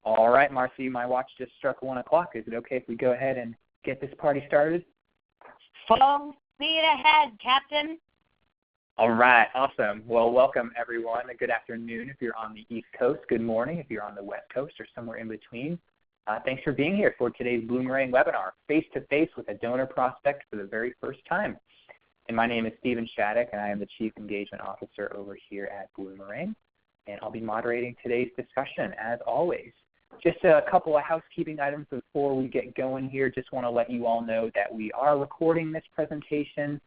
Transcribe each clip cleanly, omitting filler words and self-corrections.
All right, Marcy, my watch just struck 1 o'clock. Is it okay if we go ahead and get this party started? Full speed ahead, Captain. All right, awesome. Well, welcome, everyone. Good afternoon if you're on the East Coast. Good morning if you're on the West Coast or somewhere in between. Thanks for being here for today's Bloomerang webinar, face-to-face with a donor prospect for the very first time. And my name is Stephen Shattuck, and I am the Chief Engagement Officer over here at Bloomerang. And I'll be moderating today's discussion, as always. Just a couple of housekeeping items before we get going here. Just want to let you all know that we are recording this presentation.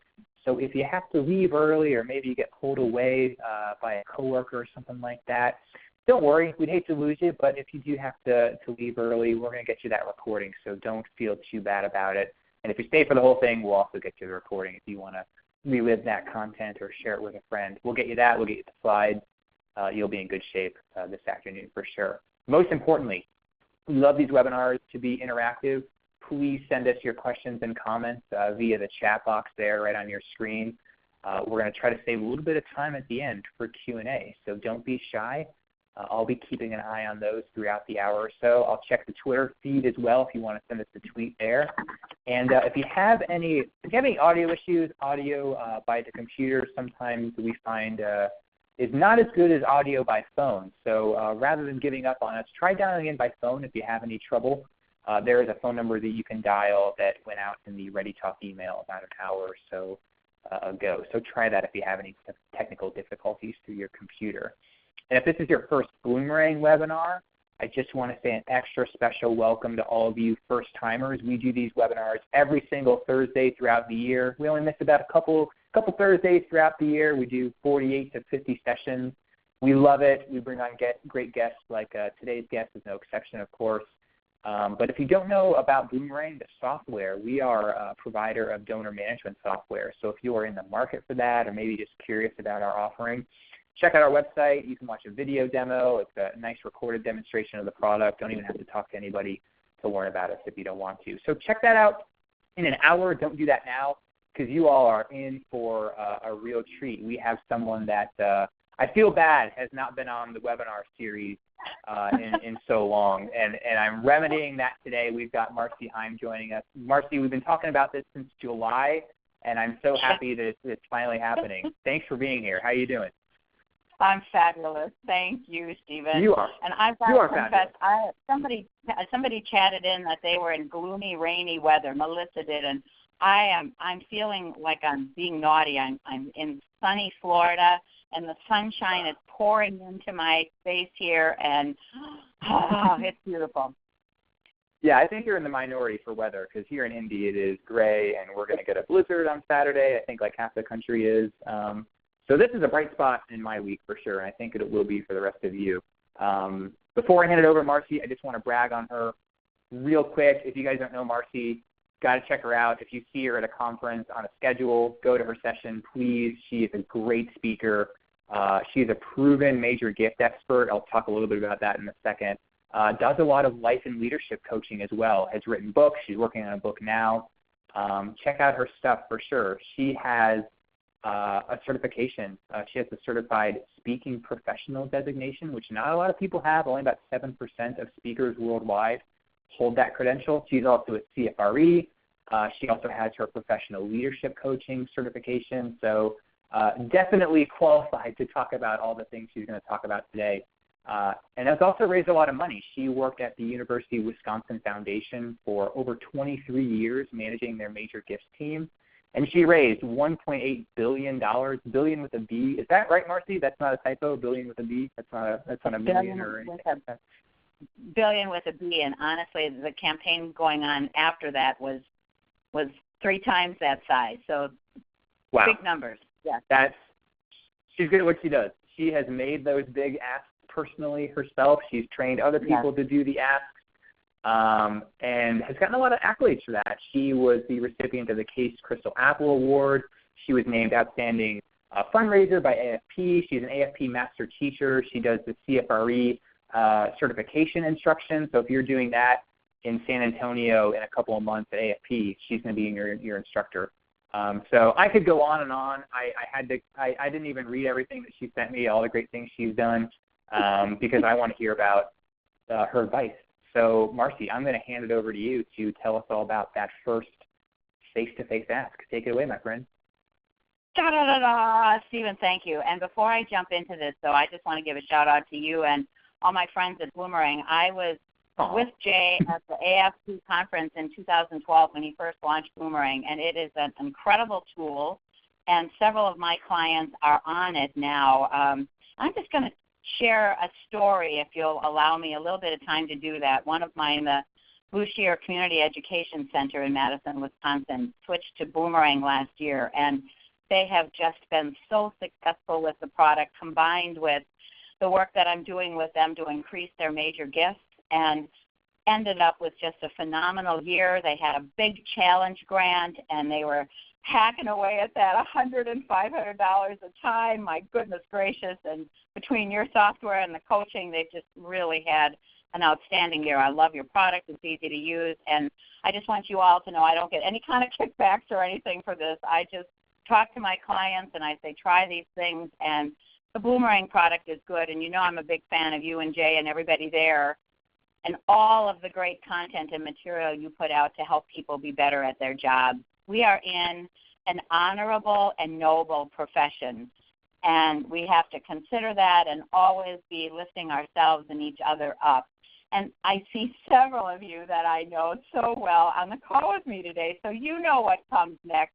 So if you have to leave early or maybe you get pulled away by a coworker or something like that, don't worry. We'd hate to lose you, but if you do have to leave early, we're going to get you that recording. So don't feel too bad about it. And if you stay for the whole thing, we'll also get you the recording if you want to relive that content or share it with a friend. We'll get you that. We'll get you the slides. You'll be in good shape this afternoon for sure. Most importantly, we love these webinars to be interactive. Please send us your questions and comments via the chat box there right on your screen. We're going to try to save a little bit of time at the end for Q&A, so don't be shy. I'll be keeping an eye on those throughout the hour or so. I'll check the Twitter feed as well if you want to send us a tweet there. And if you have any audio issues, audio by the computer sometimes we find is not as good as audio by phone. So rather than giving up on us, try dialing in by phone if you have any trouble. There is a phone number that you can dial that went out in the Ready Talk email about an hour or so ago. So try that if you have any technical difficulties through your computer. And if this is your first Bloomerang webinar, I just want to say an extra special welcome to all of you first-timers. We do these webinars every single Thursday throughout the year. We only miss about a couple Thursdays throughout the year. We do 48 to 50 sessions. We love it. We bring on great guests like today's guest is no exception, of course. But if you don't know about Bloomerang, the software, we are a provider of donor management software. So if you are in the market for that or maybe just curious about our offering, check out our website. You can watch a video demo. It's a nice recorded demonstration of the product. Don't even have to talk to anybody to learn about us if you don't want to. So check that out in an hour. Don't do that now because you all are in for a real treat. We have someone that I feel bad has not been on the webinar series in so long, and I'm remedying that today. We've got Marcy Heim joining us. Marcy, we've been talking about this since July, and I'm so happy that it's finally happening. Thanks for being here. How are you doing? I'm fabulous. Thank you, Stephen. You are. And I've got to confess, somebody chatted in that they were in gloomy, rainy weather. Melissa did, and I'm feeling like I'm being naughty. I'm in sunny Florida, and the sunshine is pouring into my face here, and it's beautiful. Yeah, I think you're in the minority for weather because here in Indy it is gray, and we're going to get a blizzard on Saturday. I think like half the country is. So this is a bright spot in my week for sure, and I think it will be for the rest of you. Before I hand it over to Marcy, I just want to brag on her real quick. If you guys don't know Marcy, got to check her out. If you see her at a conference on a schedule, go to her session, please. She is a great speaker. She is a proven major gift expert. I'll talk a little bit about that in a second. Does a lot of life and leadership coaching as well. Has written books. She's working on a book now. Check out her stuff for sure. She has a certification. She has the Certified Speaking Professional designation, which not a lot of people have. Only about 7% of speakers worldwide hold that credential. She's also at CFRE. She also has her Professional Leadership Coaching certification. So definitely qualified to talk about all the things she's going to talk about today. And has also raised a lot of money. She worked at the University of Wisconsin Foundation for over 23 years managing their major gifts team. And she raised $1.8 billion, billion with a B. Is that right, Marcy? That's not a typo, billion with a B? That's not a million or anything? Billion with a B, and honestly, the campaign going on after that was 3 times that size. So wow. Big numbers, yeah. She's good at what she does. She has made those big asks personally herself. She's trained other people to do the asks. And has gotten a lot of accolades for that. She was the recipient of the Case Crystal Apple Award. She was named Outstanding Fundraiser by AFP. She's an AFP Master Teacher. She does the CFRE certification instruction. So if you're doing that in San Antonio in a couple of months at AFP, she's going to be your instructor. So I could go on and on. I didn't even read everything that she sent me, all the great things she's done, because I want to hear about her advice. So, Marcy, I'm going to hand it over to you to tell us all about that first face-to-face ask. Take it away, my friend. Stephen, thank you. And before I jump into this, though, I just want to give a shout-out to you and all my friends at Bloomerang. I was with Jay at the AFC conference in 2012 when he first launched Bloomerang, and it is an incredible tool, and several of my clients are on it now. I'm just going to share a story, if you'll allow me a little bit of time to do that. One of mine, the Bouchier Community Education Center in Madison, Wisconsin, switched to Bloomerang last year, and they have just been so successful with the product, combined with the work that I'm doing with them to increase their major gifts, and ended up with just a phenomenal year. They had a big challenge grant, and they were hacking away at that $100 and $500 a time. My goodness gracious. And between your software and the coaching, they've just really had an outstanding year. I love your product. It's easy to use. And I just want you all to know I don't get any kind of kickbacks or anything for this. I just talk to my clients and I say, try these things. And the Bloomerang product is good. And you know I'm a big fan of you and Jay and everybody there and all of the great content and material you put out to help people be better at their jobs. We are in an honorable and noble profession, and we have to consider that and always be lifting ourselves and each other up. And I see several of you that I know so well on the call with me today, so you know what comes next.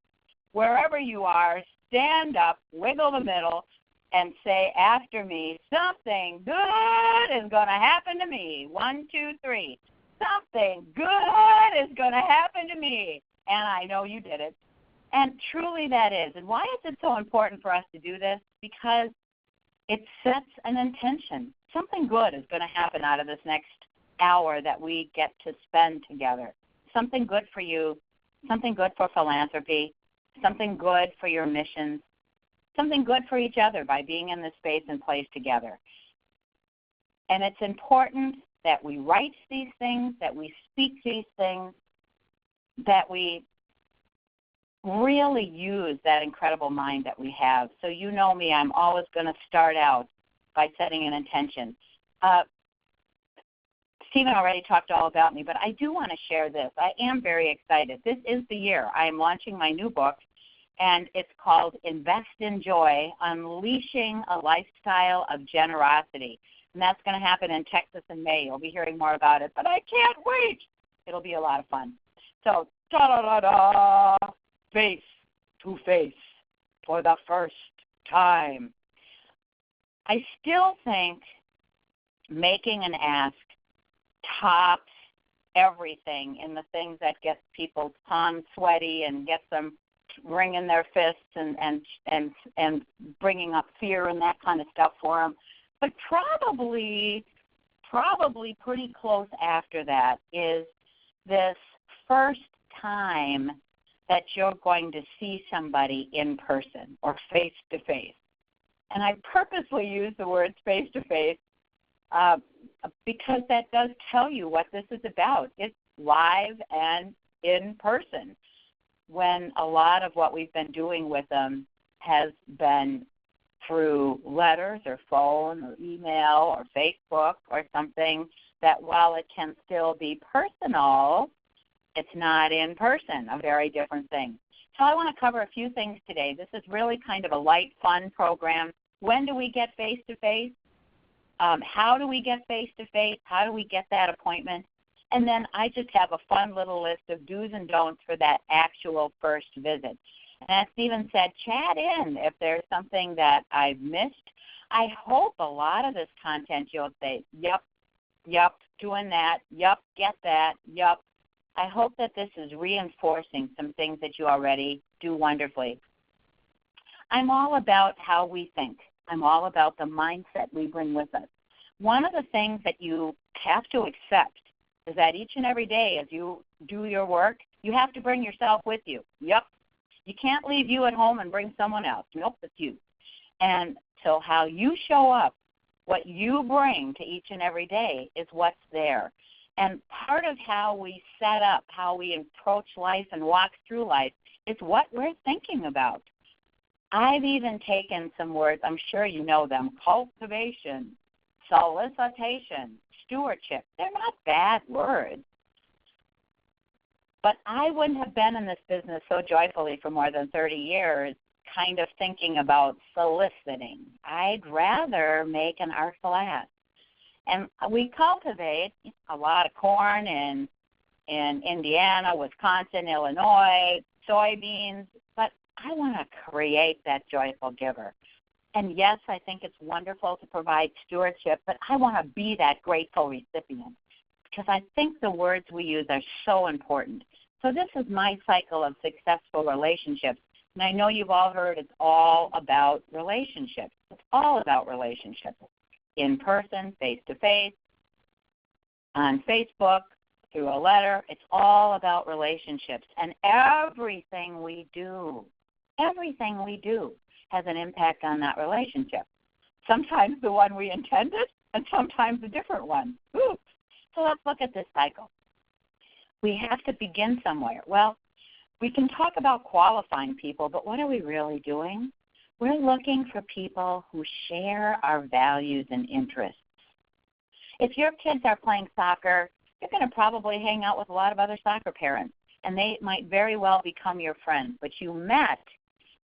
Wherever you are, stand up, wiggle the middle, and say after me, something good is going to happen to me. 1, 2, 3. Something good is going to happen to me. And I know you did it. And truly that is. And why is it so important for us to do this? Because it sets an intention. Something good is going to happen out of this next hour that we get to spend together. Something good for you, something good for philanthropy, something good for your missions, something good for each other by being in this space and place together. And it's important that we write these things, that we speak these things, that we really use that incredible mind that we have. So you know me, I'm always going to start out by setting an intention. Stephen already talked all about me, but I do want to share this. I am very excited. This is the year. I am launching my new book, and it's called Invest in Joy, Unleashing a Lifestyle of Generosity. And that's going to happen in Texas in May. You'll be hearing more about it, but I can't wait. It'll be a lot of fun. So, face to face for the first time. I still think making an ask tops everything in the things that get people's palms sweaty and gets them wringing their fists and bringing up fear and that kind of stuff for them. But probably pretty close after that is this first time that you're going to see somebody in person or face-to-face. And I purposely use the words face-to-face because that does tell you what this is about. It's live and in person, when a lot of what we've been doing with them has been through letters or phone or email or Facebook or something that while it can still be personal, it's not in person, a very different thing. So I want to cover a few things today. This is really kind of a light, fun program. When do we get face-to-face? How do we get face-to-face? How do we get that appointment? And then I just have a fun little list of do's and don'ts for that actual first visit. And as Stephen said, chat in if there's something that I've missed. I hope a lot of this content you'll say, yup, doing that, yup, get that, yup. I hope that this is reinforcing some things that you already do wonderfully. I'm all about how we think. I'm all about the mindset we bring with us. One of the things that you have to accept is that each and every day as you do your work, you have to bring yourself with you. Yep. You can't leave you at home and bring someone else. Nope, it's you. And so how you show up, what you bring to each and every day is what's there. And part of how we set up, how we approach life and walk through life is what we're thinking about. I've even taken some words, I'm sure you know them, cultivation, solicitation, stewardship. They're not bad words. But I wouldn't have been in this business so joyfully for more than 30 years kind of thinking about soliciting. I'd rather make an artful ask. And we cultivate a lot of corn in Indiana, Wisconsin, Illinois, soybeans, but I want to create that joyful giver. And yes, I think it's wonderful to provide stewardship, but I want to be that grateful recipient because I think the words we use are so important. So this is my cycle of successful relationships. And I know you've all heard it's all about relationships. It's all about relationships. In person, face-to-face, on Facebook, through a letter. It's all about relationships. And everything we do has an impact on that relationship. Sometimes the one we intended and sometimes a different one. Oops. So let's look at this cycle. We have to begin somewhere. Well, we can talk about qualifying people, but what are we really doing? We're looking for people who share our values and interests. If your kids are playing soccer, you're going to probably hang out with a lot of other soccer parents, and they might very well become your friends. But you met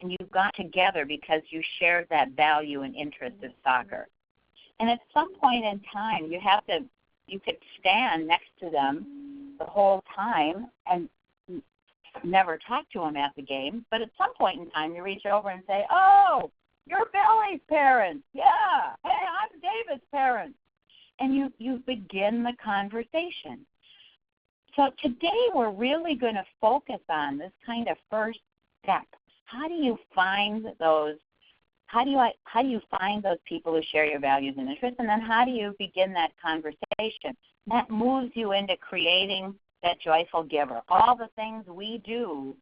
and you got together because you shared that value and interest of soccer. And at some point in time, you could stand next to them the whole time and never talk to them at the game, but at some point in time you reach over and say, oh, you're Billy's parents. Yeah. Hey, I'm David's parents. And you begin the conversation. So today we're really going to focus on this kind of first step. How do you find those people who share your values and interests, and then how do you begin that conversation? That moves you into creating that joyful giver. All the things we do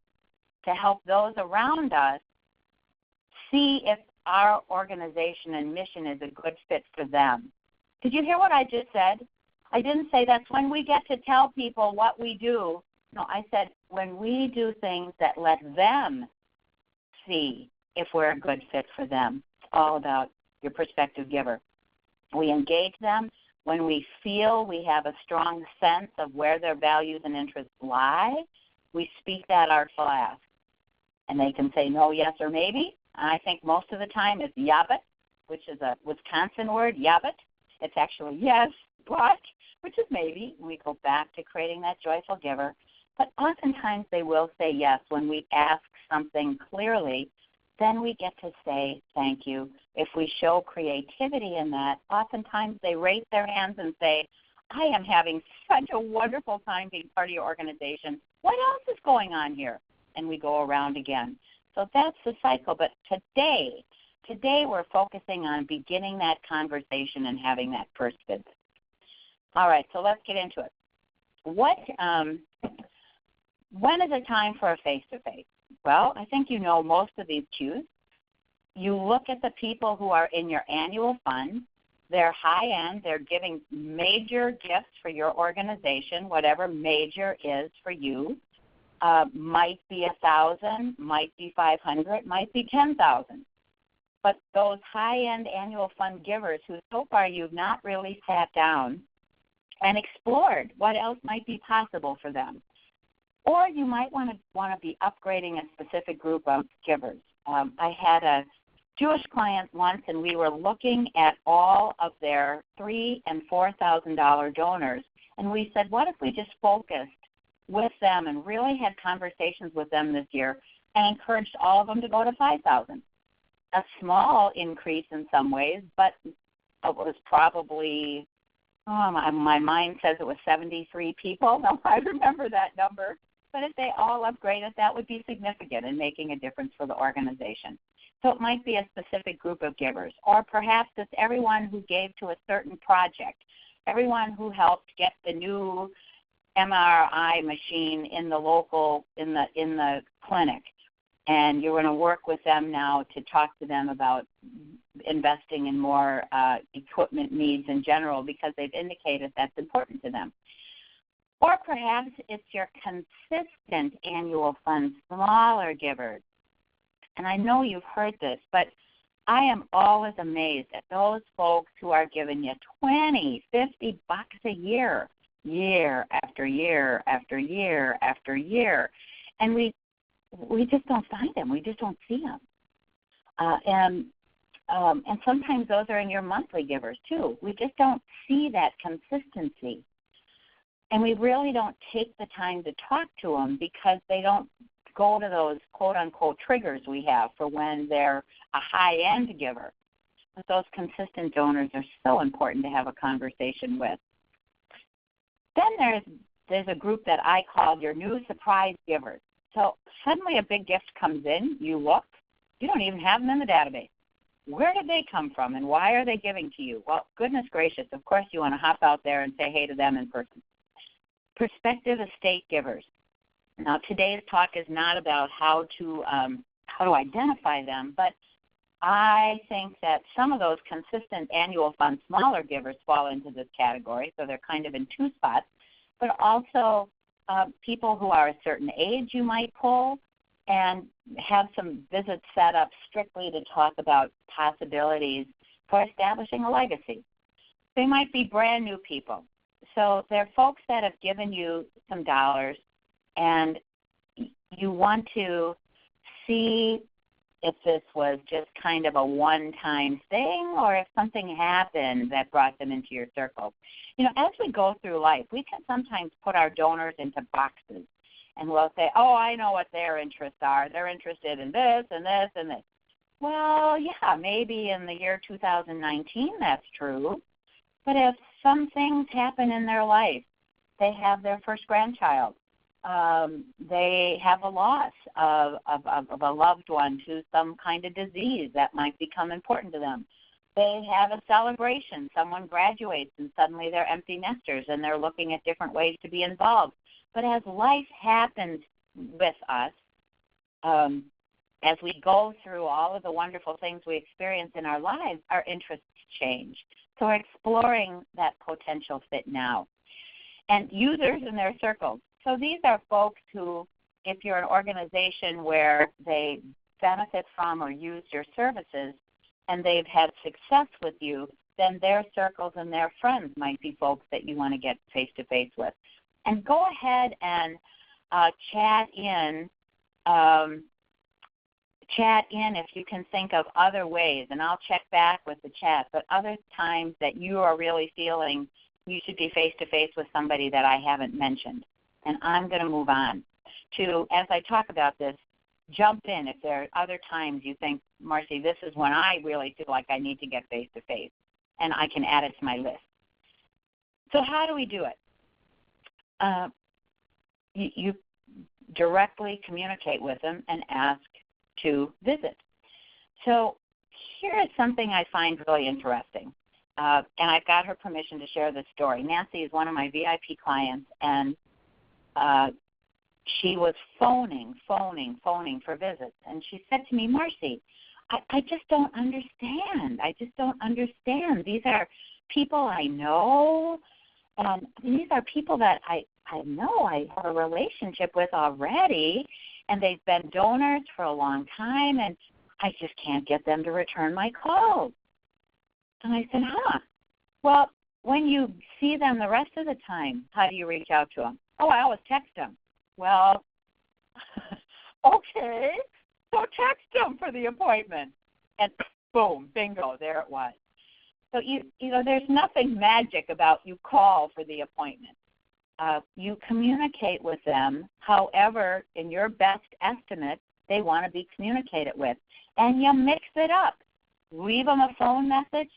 to help those around us see if our organization and mission is a good fit for them. Did you hear what I just said? I didn't say that's when we get to tell people what we do. No, I said when we do things that let them see if we're a good fit for them. It's all about your prospective giver. We engage them when we feel we have a strong sense of where their values and interests lie. We speak that artful ask. And they can say no, yes, or maybe. I think most of the time it's yabbit, which is a Wisconsin word, yabbit. It's actually yes, but, which is maybe. We go back to creating that joyful giver. But oftentimes they will say yes when we ask something clearly. Then we get to say thank you. If we show creativity in that, oftentimes they raise their hands and say, I am having such a wonderful time being part of your organization. What else is going on here? And we go around again. So that's the cycle. But today we're focusing on beginning that conversation and having that first visit. All right, so let's get into it. When is it time for a face-to-face? Well, I think you know most of these cues. You look at the people who are in your annual fund. They're high-end. They're giving major gifts for your organization, whatever major is for you. Might be 1,000, might be 500, might be 10,000. But those high-end annual fund givers who so far you've not really sat down and explored what else might be possible for them. Or you might want to be upgrading a specific group of givers. I had a Jewish client once, and we were looking at all of their $3,000 and $4,000 donors, and we said, what if we just focused with them and really had conversations with them this year and encouraged all of them to go to $5,000? A small increase in some ways, but it was probably, my mind says it was 73 people. No, I remember that number. But if they all upgraded, that would be significant in making a difference for the organization. So it might be a specific group of givers, or perhaps it's everyone who gave to a certain project, everyone who helped get the new MRI machine in the local, in the clinic. And you're going to work with them now to talk to them about investing in more equipment needs in general because they've indicated that's important to them. Or perhaps it's your consistent annual fund, smaller givers. And I know you've heard this, but I am always amazed at those folks who are giving you $20, $50 a year, year after year after year after year, and we just don't find them. We just don't see them. And sometimes those are in your monthly givers too. We just don't see that consistency, and we really don't take the time to talk to them because they don't go to those quote-unquote triggers we have for when they're a high-end giver. But those consistent donors are so important to have a conversation with. Then there's a group that I call your new surprise givers. So suddenly a big gift comes in, you look, you don't even have them in the database. Where did they come from and why are they giving to you? Well, goodness gracious, of course you want to hop out there and say hey to them in person. Prospective estate givers. Now, today's talk is not about how to identify them, but I think that some of those consistent annual fund smaller givers fall into this category, so they're kind of in two spots, but also people who are a certain age you might pull and have some visits set up strictly to talk about possibilities for establishing a legacy. They might be brand new people. So they're folks that have given you some dollars and you want to see if this was just kind of a one-time thing or if something happened that brought them into your circle. You know, as we go through life, we can sometimes put our donors into boxes, and we'll say, oh, I know what their interests are. They're interested in this and this and this. Well, yeah, maybe in the year 2019 that's true, but if some things happen in their life, they have their first grandchild, they have a loss of a loved one to some kind of disease that might become important to them. They have a celebration. Someone graduates and suddenly they're empty nesters and they're looking at different ways to be involved. But as life happens with us, as we go through all of the wonderful things we experience in our lives, our interests change. So we're exploring that potential fit now. And users in their circles. So these are folks who, if you're an organization where they benefit from or use your services and they've had success with you, then their circles and their friends might be folks that you want to get face-to-face with. And go ahead and chat in if you can think of other ways, and I'll check back with the chat, but other times that you are really feeling you should be face-to-face with somebody that I haven't mentioned. And I'm going to move on to, as I talk about this, jump in if there are other times you think, Marcy, this is when I really feel like I need to get face-to-face, and I can add it to my list. So how do we do it? You directly communicate with them and ask to visit. So here is something I find really interesting, and I've got her permission to share this story. Nancy is one of my VIP clients, and she was phoning for visits. And she said to me, Marcy, I just don't understand. These are people I know, and these are people that I know I have a relationship with already, and they've been donors for a long time, and I just can't get them to return my calls. And I said, well, when you see them the rest of the time, how do you reach out to them? Oh, I always text them. Well, okay, so text them for the appointment. And boom, bingo, there it was. So, you know, there's nothing magic about you call for the appointment. You communicate with them however, in your best estimate, they want to be communicated with. And you mix it up. Leave them a phone message,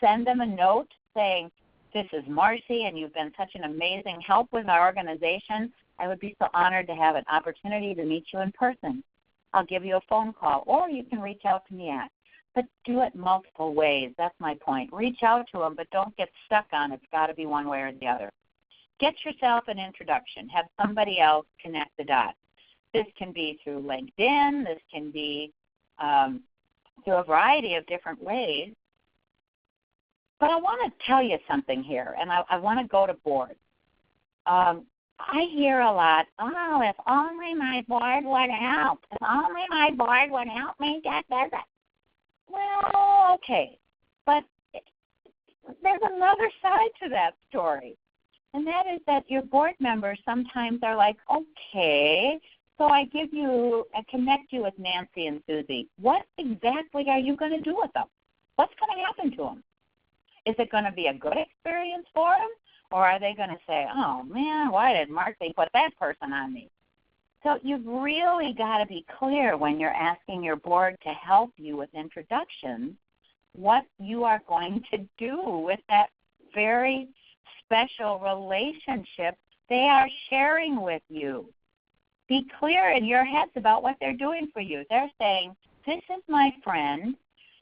send them a note saying, this is Marcy, and you've been such an amazing help with our organization. I would be so honored to have an opportunity to meet you in person. I'll give you a phone call, or you can reach out to me at. But do it multiple ways. That's my point. Reach out to them, but don't get stuck on it's got to be one way or the other. Get yourself an introduction. Have somebody else connect the dots. This can be through LinkedIn. This can be through a variety of different ways. But I want to tell you something here, and I want to go to board. I hear a lot, oh, if only my board would help. If only my board would help me get business. Well, okay, but there's another side to that story, and that is that your board members sometimes are like, okay, so I connect you with Nancy and Susie. What exactly are you going to do with them? What's going to happen to them? Is it going to be a good experience for them, or are they going to say, oh, man, why did Marcy put that person on me? So you've really got to be clear when you're asking your board to help you with introductions what you are going to do with that very special relationship they are sharing with you. Be clear in your heads about what they're doing for you. They're saying, this is my friend,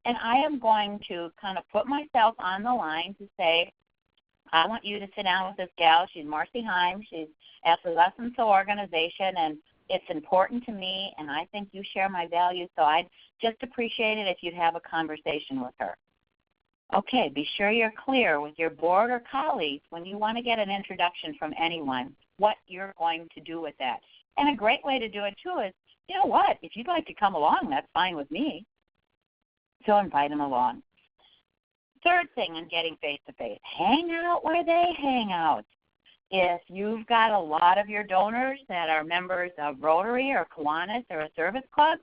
and I am going to kind of put myself on the line to say, I want you to sit down with this gal. She's Marcy Heim. She's at the Lessons to Organization, and it's important to me, and I think you share my values, so I'd just appreciate it if you'd have a conversation with her. Okay, be sure you're clear with your board or colleagues when you want to get an introduction from anyone, what you're going to do with that. And a great way to do it, too, is, you know what, if you'd like to come along, that's fine with me. So invite them along. Third thing in getting face-to-face, hang out where they hang out. If you've got a lot of your donors that are members of Rotary or Kiwanis or a service club,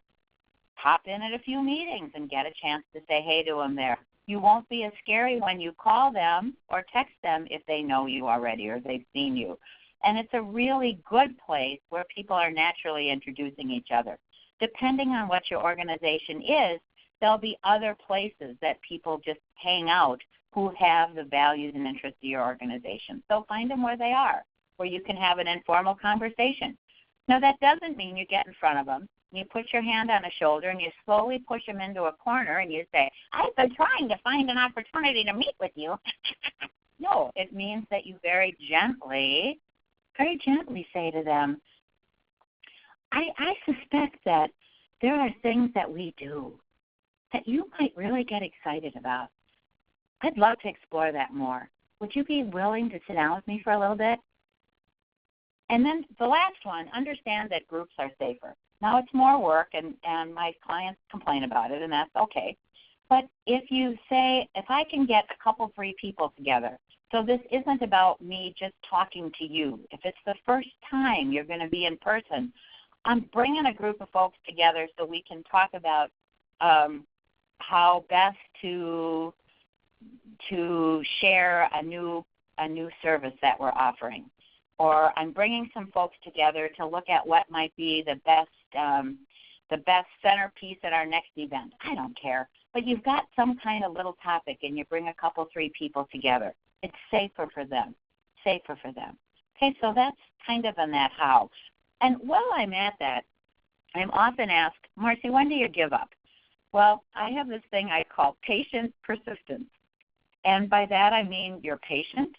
hop in at a few meetings and get a chance to say hey to them there. You won't be as scary when you call them or text them if they know you already or they've seen you. And it's a really good place where people are naturally introducing each other. Depending on what your organization is, there'll be other places that people just hang out who have the values and interests of your organization. So find them where they are, where you can have an informal conversation. Now, that doesn't mean you get in front of them. You put your hand on a shoulder and you slowly push them into a corner and you say, I've been trying to find an opportunity to meet with you. No, it means that you very gently say to them, I suspect that there are things that we do that you might really get excited about. I'd love to explore that more. Would you be willing to sit down with me for a little bit? And then the last one, understand that groups are safer. Now, it's more work, and my clients complain about it, and that's okay. But if you say, if I can get a couple, 3 people together, so this isn't about me just talking to you. If it's the first time you're going to be in person, I'm bringing a group of folks together so we can talk about how best to share a new service that we're offering. Or I'm bringing some folks together to look at what might be the best centerpiece at our next event. I don't care. But you've got some kind of little topic and you bring a couple, 3 people together. It's safer for them. Okay, so that's kind of on that how. And while I'm at that, I'm often asked, Marcy, when do you give up? Well, I have this thing I call patient persistence. And by that I mean you're patient.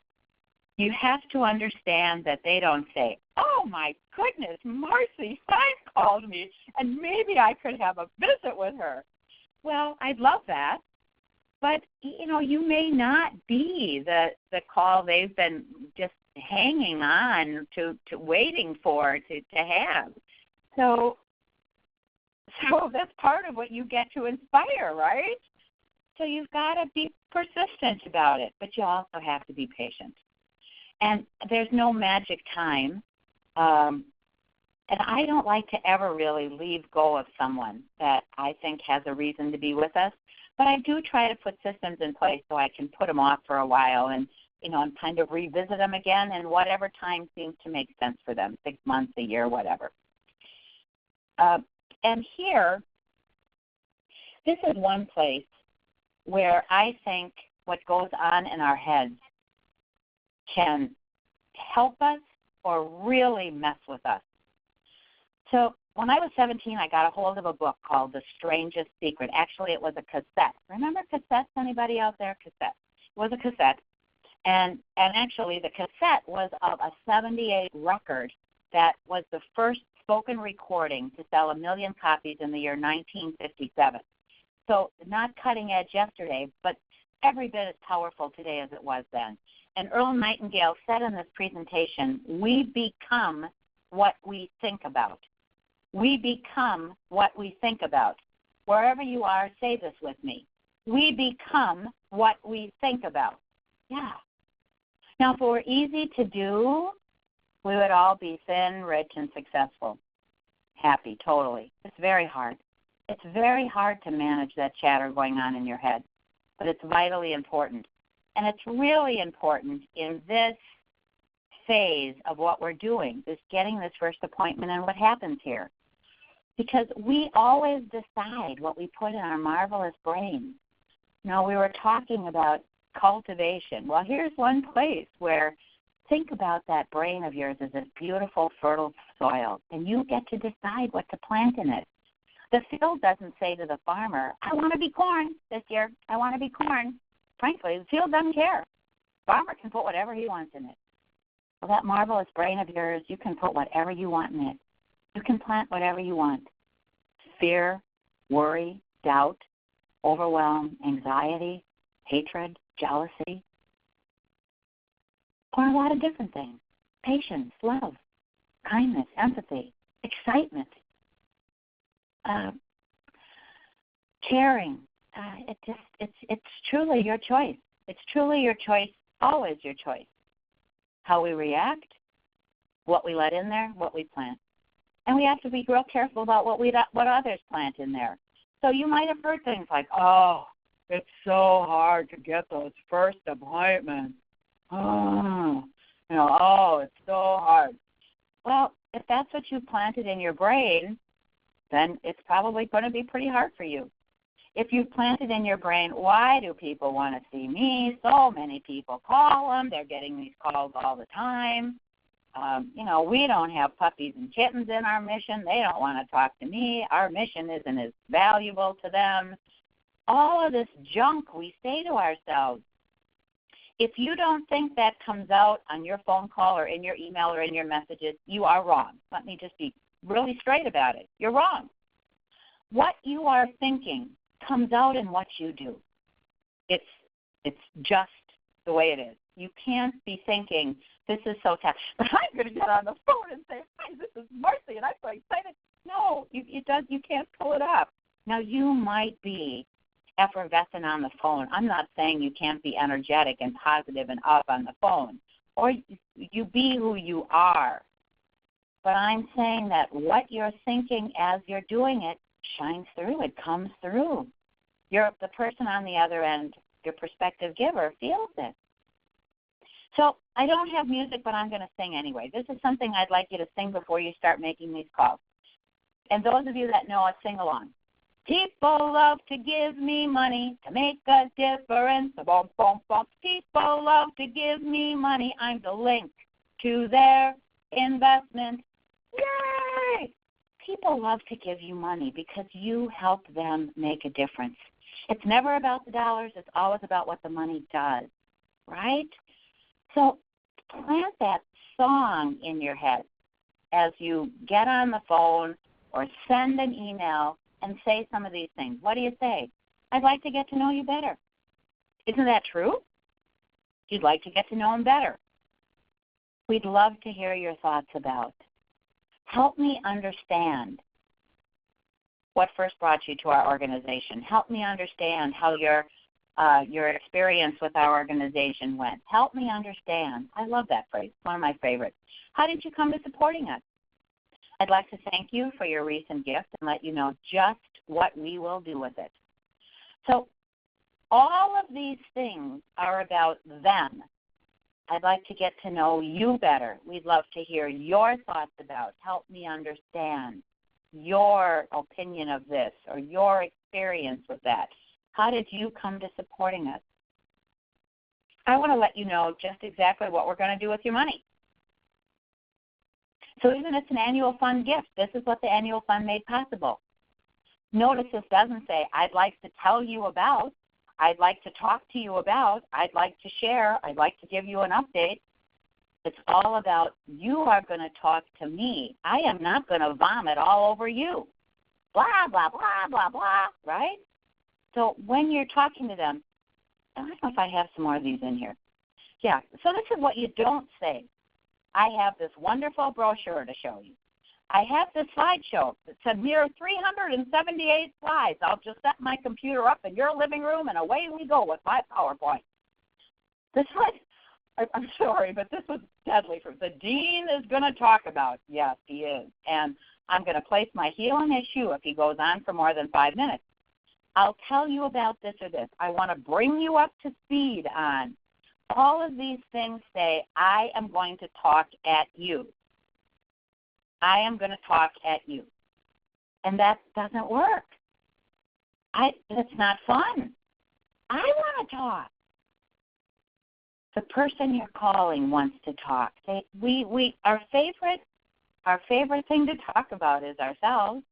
You have to understand that they don't say, oh, my goodness, Marcy Heim called me, and maybe I could have a visit with her. Well, I'd love that. But, you may not be the call they've been just hanging on to waiting for to have. So that's part of what you get to inspire, right? So you've got to be persistent about it, but you also have to be patient. And there's no magic time. And I don't like to ever really leave go of someone that I think has a reason to be with us. But I do try to put systems in place so I can put them off for a while and, and kind of revisit them again in whatever time seems to make sense for them, 6 months, a year, whatever. And here, this is one place where I think what goes on in our heads can help us or really mess with us. So when I was 17, I got a hold of a book called The Strangest Secret. Actually, it was a cassette. Remember cassettes? Anybody out there? Cassette. It was a cassette. And actually, the cassette was of a 78 record that was the first spoken recording to sell 1 million copies in the year 1957. So not cutting edge yesterday, but every bit as powerful today as it was then. And Earl Nightingale said in this presentation, we become what we think about. We become what we think about. wherever you are, say this with me. We become what we think about. Yeah. Now, if it were easy to do, we would all be thin, rich, and successful. Happy, totally. It's very hard. It's very hard to manage that chatter going on in your head, but it's vitally important. And it's really important in this phase of what we're doing, is getting this first appointment and what happens here. Because we always decide what we put in our marvelous brain. You know, we were talking about cultivation. Well, here's one place where, think about that brain of yours as this beautiful, fertile soil, and you get to decide what to plant in it. The field doesn't say to the farmer, I want to be corn this year. I want to be corn. Frankly, the field doesn't care. The farmer can put whatever he wants in it. Well, that marvelous brain of yours, you can put whatever you want in it. You can plant whatever you want. Fear, worry, doubt, overwhelm, anxiety, hatred, jealousy, or a lot of different things. Patience, love, kindness, empathy, excitement, caring. It's truly your choice. It's truly your choice, always your choice. How we react, what we let in there, what we plant. And we have to be real careful about what others plant in there. So you might have heard things like, oh, it's so hard to get those first appointments. Oh, it's so hard. Well, if that's what you planted in your brain, then it's probably going to be pretty hard for you. If you planted in your brain, why do people want to see me? So many people call them. They're getting these calls all the time. We don't have puppies and kittens in our mission. They don't want to talk to me. Our mission isn't as valuable to them. All of this junk we say to ourselves. If you don't think that comes out on your phone call or in your email or in your messages, you are wrong. Let me just be really straight about it. You're wrong. What you are thinking comes out in what you do. It's just the way it is. You can't be thinking, this is so tough, but I'm going to get on the phone and say, hi, this is Marcy, and I'm so excited. No, you can't pull it up. Now, you might be effervescent on the phone. I'm not saying you can't be energetic and positive and up on the phone, or you be who you are. But I'm saying that what you're thinking as you're doing it shines through. It comes through. The person on the other end, your prospective giver, feels it. So I don't have music, but I'm going to sing anyway. This is something I'd like you to sing before you start making these calls. And those of you that know it, sing along. People love to give me money to make a difference. Bum, bum, bum. People love to give me money. I'm the link to their investment. Yay! People love to give you money because you help them make a difference. It's never about the dollars. It's always about what the money does, right? So plant that song in your head as you get on the phone or send an email and say some of these things. What do you say? I'd like to get to know you better. Isn't that true? You'd like to get to know him better. We'd love to hear your thoughts about. Help me understand what first brought you to our organization. Help me understand how your experience with our organization went. Help me understand. I love that phrase. It's one of my favorites. How did you come to supporting us? I'd like to thank you for your recent gift and let you know just what we will do with it. So all of these things are about them. I'd like to get to know you better. We'd love to hear your thoughts about. Help me understand your opinion of this or your experience with that. How did you come to supporting us? I want to let you know just exactly what we're going to do with your money. So even if it's an annual fund gift, this is what the annual fund made possible. Notice this doesn't say, I'd like to tell you about, I'd like to talk to you about, I'd like to share, I'd like to give you an update. It's all about you are going to talk to me. I am not going to vomit all over you. Blah, blah, blah, blah, blah, right? So when you're talking to them, I don't know if I have some more of these in here. Yeah, so this is what you don't say. I have this wonderful brochure to show you. I have this slideshow. It's a mere 378 slides. I'll just set my computer up in your living room, and away we go with my PowerPoint. This one, I'm sorry, but this was deadly. The dean is going to talk about. Yes, he is. And I'm going to place my heel in his shoe if he goes on for more than 5 minutes. I'll tell you about this or this. I want to bring you up to speed on all of these things. Say, I am going to talk at you. I am going to talk at you. And that doesn't work. It's not fun. I want to talk. The person you're calling wants to talk. Our favorite thing to talk about is ourselves.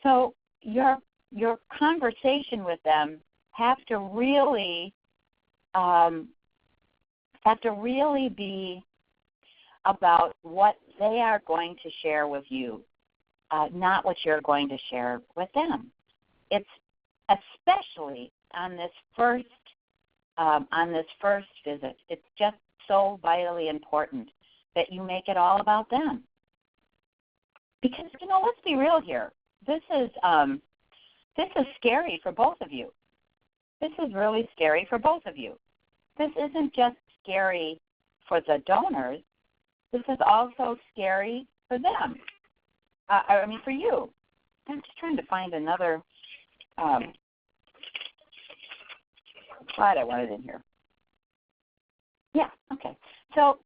So your conversation with them have to really be about what they are going to share with you, not what you're going to share with them. It's especially on this first visit. It's just so vitally important that you make it all about them. Because, let's be real here. This is scary for both of you. This is really scary for both of you. This isn't just scary for the donors. This is also scary for them. For you. I'm just trying to find another slide I wanted in here. Yeah, okay. So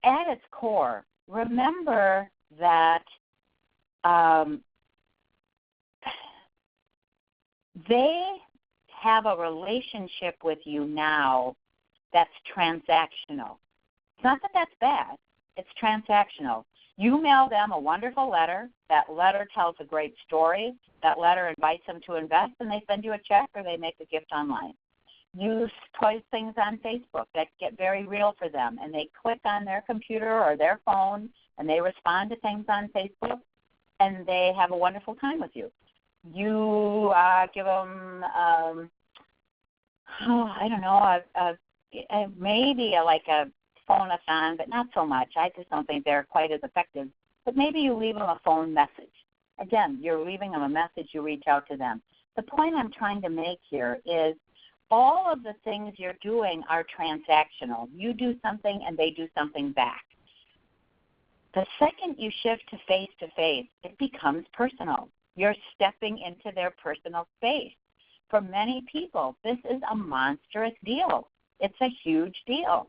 at its core, remember that they have a relationship with you now that's transactional. It's not that that's bad. It's transactional. You mail them a wonderful letter. That letter tells a great story. That letter invites them to invest, and they send you a check or they make a gift online. You post things on Facebook that get very real for them, and they click on their computer or their phone, and they respond to things on Facebook, and they have a wonderful time with you. You give them, maybe like a phone-a-thon, but not so much. I just don't think they're quite as effective. But maybe you leave them a phone message. Again, you're leaving them a message. You reach out to them. The point I'm trying to make here is all of the things you're doing are transactional. You do something and they do something back. The second you shift to face-to-face, it becomes personal. You're stepping into their personal space. For many people, this is a monstrous deal. It's a huge deal.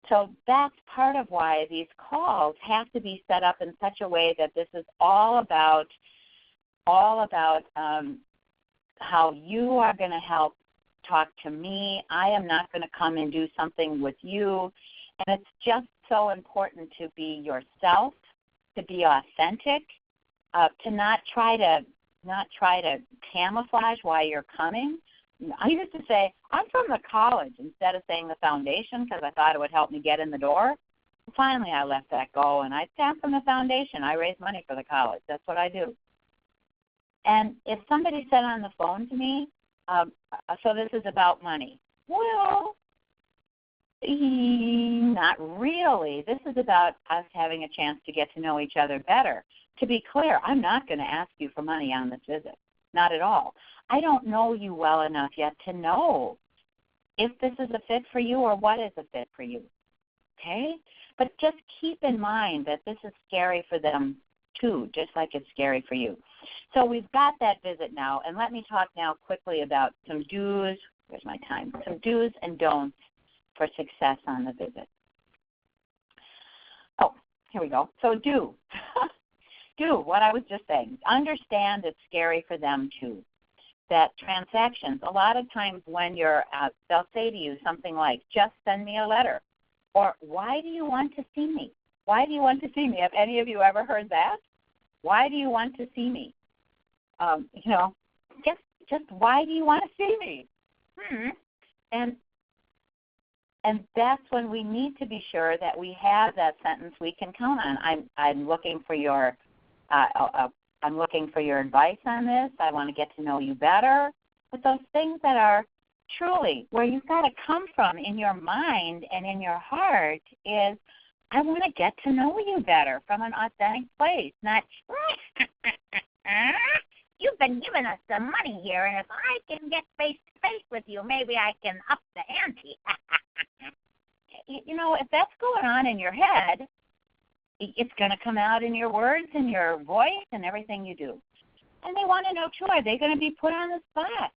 So that's part of why these calls have to be set up in such a way that this is all about how you are going to help talk to me. I am not going to come and do something with you. And it's just so important to be yourself, to be authentic, to not try to camouflage why you're coming. I used to say, I'm from the college instead of saying the foundation because I thought it would help me get in the door. Finally, I let that go, and I stand from the foundation. I raise money for the college. That's what I do. And if somebody said on the phone to me, so this is about money. Well, not really. This is about us having a chance to get to know each other better. To be clear, I'm not going to ask you for money on this visit. Not at all. I don't know you well enough yet to know if this is a fit for you or what is a fit for you. Okay? But just keep in mind that this is scary for them too, just like it's scary for you. So we've got that visit now, and let me talk now quickly about some do's. Where's my time? Some do's and don'ts for success on the visit. Oh, here we go. So do. Do what I was just saying. Understand it's scary for them too. That transactions, a lot of times when they'll say to you something like, just send me a letter. Or, why do you want to see me? Why do you want to see me? Have any of you ever heard that? Why do you want to see me? Just why do you want to see me? And that's when we need to be sure that we have that sentence we can count on. I'm looking for your advice on this. I want to get to know you better. But those things that are truly, where you've got to come from in your mind and in your heart is, I want to get to know you better from an authentic place, not, you've been giving us some money here, and if I can get face-to-face with you, maybe I can up the ante. You know, if that's going on in your head, it's going to come out in your words and your voice and everything you do. And they want to know, too, are they going to be put on the spot?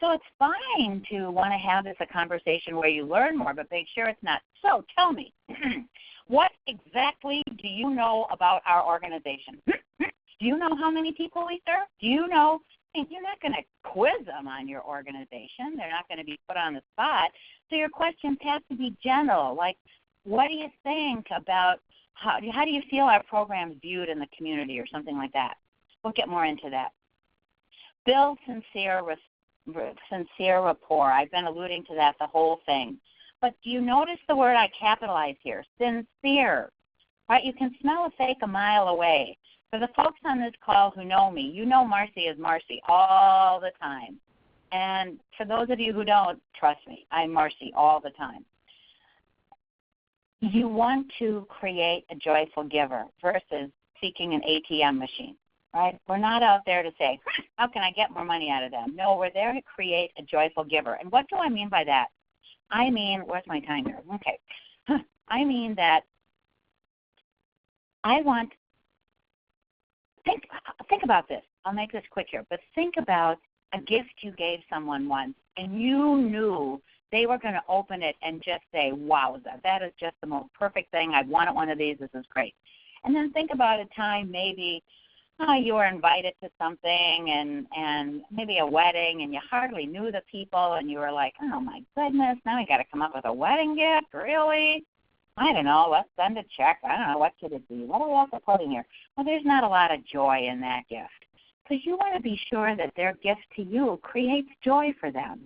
So it's fine to want to have this a conversation where you learn more, but make sure it's not. So tell me, what exactly do you know about our organization? Do you know how many people we serve? Do you know? You're not going to quiz them on your organization. They're not going to be put on the spot. So your questions have to be general, like, what do you think about, how do you feel our program's viewed in the community, or something like that? We'll get more into that. Build sincere rapport. I've been alluding to that the whole thing. But do you notice the word I capitalize here? Sincere. Right? You can smell a fake a mile away. For the folks on this call who know me, you know Marcy is Marcy all the time. And for those of you who don't, trust me, I'm Marcy all the time. You want to create a joyful giver versus seeking an ATM machine, right? We're not out there to say, how can I get more money out of them? No, we're there to create a joyful giver. And what do I mean by that? I mean, where's my timer? Okay. I mean that I want, think about this. I'll make this quick here, but think about a gift you gave someone once, and you knew they were going to open it and just say, wow, that is just the most perfect thing. I've wanted one of these. This is great. And then think about a time maybe you were invited to something and maybe a wedding, and you hardly knew the people, and you were like, oh, my goodness, now I got to come up with a wedding gift? Really? I don't know. Let's send a check. I don't know. What should it be? What do we have to put in here? Well, there's not a lot of joy in that gift, because you want to be sure that their gift to you creates joy for them.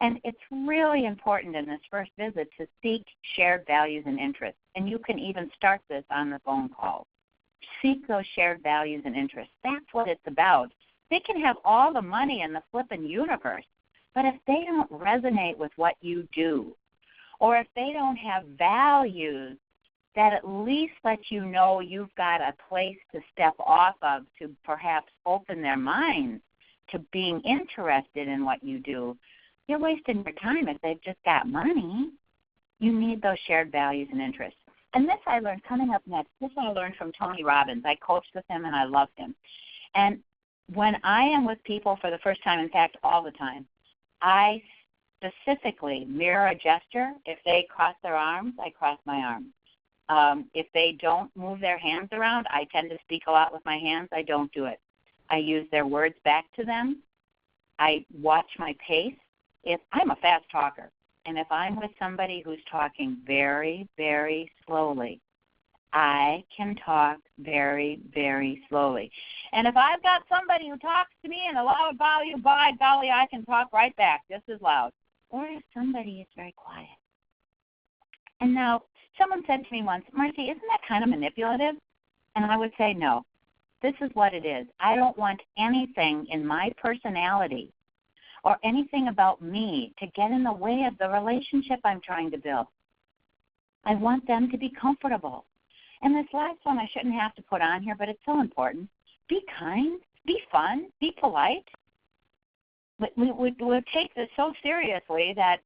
And it's really important in this first visit to seek shared values and interests. And you can even start this on the phone call. Seek those shared values and interests. That's what it's about. They can have all the money in the flippin' universe, but if they don't resonate with what you do, or if they don't have values that at least let you know you've got a place to step off of to perhaps open their minds to being interested in what you do, you're wasting your time if they've just got money. You need those shared values and interests. And this I learned coming up next. This I learned from Tony Robbins. I coached with him, and I loved him. And when I am with people for the first time, in fact, all the time, I specifically mirror a gesture. If they cross their arms, I cross my arms. If they don't move their hands around, I tend to speak a lot with my hands. I don't do it. I use their words back to them. I watch my pace. If I'm a fast talker, and if I'm with somebody who's talking very, very slowly, I can talk very, very slowly. And if I've got somebody who talks to me in a loud volume, by golly, I can talk right back just as loud. Or if somebody is very quiet. And now, someone said to me once, Marcy, isn't that kind of manipulative? And I would say, no. This is what it is. I don't want anything in my personality or anything about me to get in the way of the relationship I'm trying to build. I want them to be comfortable. And this last one I shouldn't have to put on here, but it's so important. Be kind, be fun, be polite. We take this so seriously that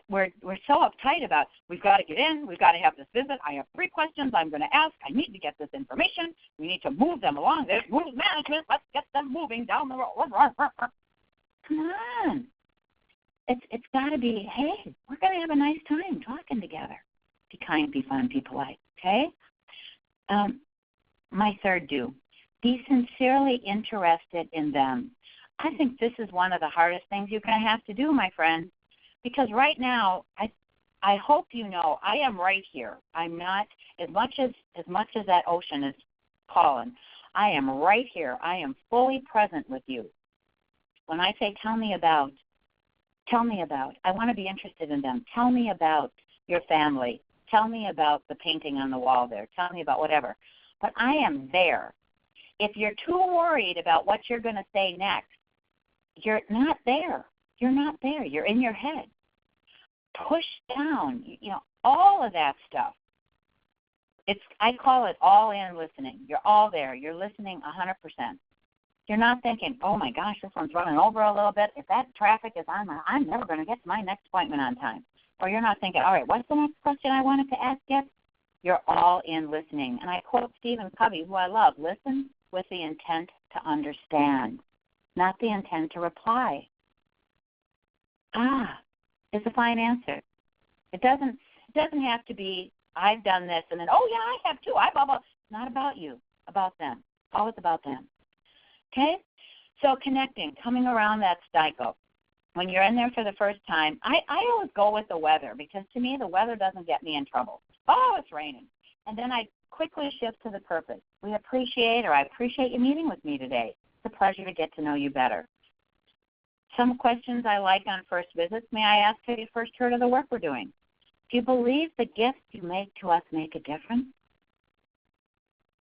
we're so uptight about, we've got to get in, we've got to have this visit, I have 3 questions I'm going to ask, I need to get this information, we need to move them along, there's move management, let's get them moving down the road. Come on. It's got to be, hey, we're going to have a nice time talking together. Be kind, be fun, be polite, okay? My third do. Be sincerely interested in them. I think this is one of the hardest things you're going to have to do, my friend, because right now, I hope you know, I am right here. I'm not, as much as that ocean is calling, I am right here. I am fully present with you. When I say tell me about, I want to be interested in them. Tell me about your family. Tell me about the painting on the wall there. Tell me about whatever. But I am there. If you're too worried about what you're going to say next, you're not there. You're not there. You're in your head. Push down, all of that stuff. I call it all-in listening. You're all there. You're listening 100%. You're not thinking, oh, my gosh, this one's running over a little bit. If that traffic is on, I'm never going to get to my next appointment on time. Or you're not thinking, all right, what's the next question I wanted to ask yet? You're all in listening. And I quote Stephen Covey, who I love, listen with the intent to understand, not the intent to reply. Is a fine answer. It doesn't have to be, I've done this, and then, oh, yeah, I have too. Blah, blah. Not about you, about them. Always about them. Okay? So connecting, coming around that cycle. When you're in there for the first time, I always go with the weather because to me the weather doesn't get me in trouble. Oh, it's raining. And then I quickly shift to the purpose. I appreciate you meeting with me today. It's a pleasure to get to know you better. Some questions I like on first visits, may I ask, have you first heard of the work we're doing? Do you believe the gifts you make to us make a difference?